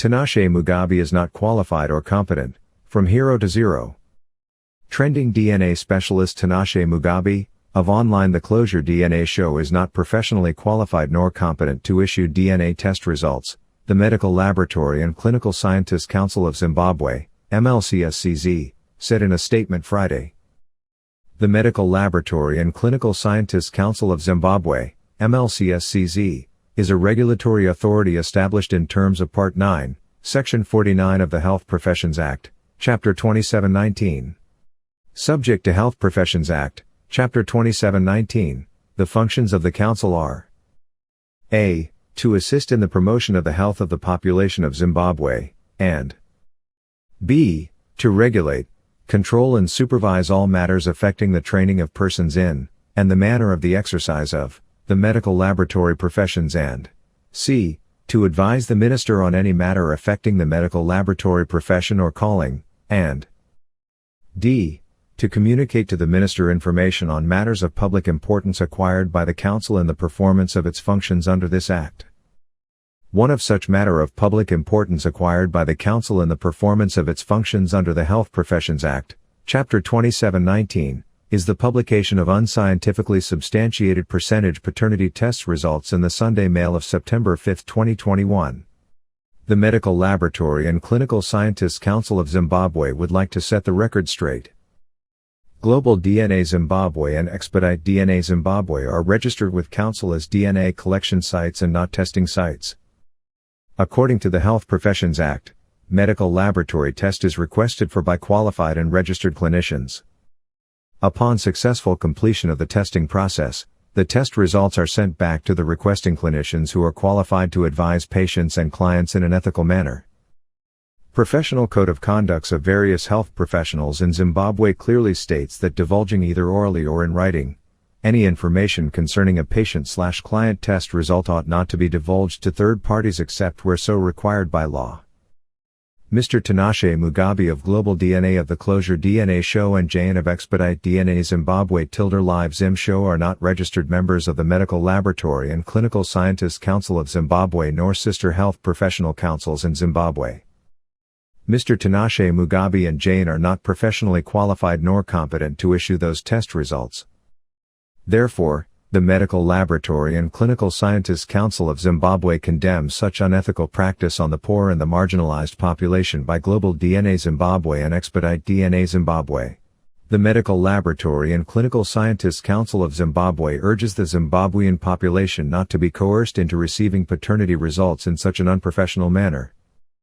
Tinashe Mugabe is not qualified or competent, from hero to zero. Trending DNA specialist Tinashe Mugabe, of online The Closure DNA show is not professionally qualified nor competent to issue DNA test results, the Medical Laboratory and Clinical Scientists Council of Zimbabwe, MLCSCZ, said in a statement Friday. The Medical Laboratory and Clinical Scientists Council of Zimbabwe, MLCSCZ, is a regulatory authority established in terms of Part 9, Section 49 of the Health Professions Act, Chapter 2719. Subject to Health Professions Act, Chapter 2719, the functions of the Council are a. To assist in the promotion of the health of the population of Zimbabwe, and b. To regulate, control and supervise all matters affecting the training of persons in, and the manner of the exercise of, the medical laboratory professions and c. To advise the minister on any matter affecting the medical laboratory profession or calling, and d. To communicate to the minister information on matters of public importance acquired by the Council in the performance of its functions under this Act. One of such matter of public importance acquired by the Council in the performance of its functions under the Health Professions Act, Chapter 2719, is the publication of unscientifically substantiated percentage paternity test results in the Sunday Mail of September 5, 2021. The Medical Laboratory and Clinical Scientists Council of Zimbabwe would like to set the record straight. Global DNA Zimbabwe and Expedite DNA Zimbabwe are registered with Council as DNA collection sites and not testing sites. According to the Health Professions Act, medical laboratory test is requested for by qualified and registered clinicians. Upon successful completion of the testing process, the test results are sent back to the requesting clinicians who are qualified to advise patients and clients in an ethical manner. Professional Code of Conducts of various health professionals in Zimbabwe clearly states that divulging either orally or in writing any information concerning a patient/client test result ought not to be divulged to third parties except where so required by law. Mr. Tinashe Mugabe of Global DNA of The Closure DNA Show and Jane of Expedite DNA Zimbabwe Live Zim Show are not registered members of the Medical Laboratory and Clinical Scientists Council of Zimbabwe nor sister health professional councils in Zimbabwe. Mr. Tinashe Mugabe and Jane are not professionally qualified nor competent to issue those test results. Therefore, the Medical Laboratory and Clinical Scientists Council of Zimbabwe condemns such unethical practice on the poor and the marginalized population by Global DNA Zimbabwe and Expedite DNA Zimbabwe. The Medical Laboratory and Clinical Scientists Council of Zimbabwe urges the Zimbabwean population not to be coerced into receiving paternity results in such an unprofessional manner.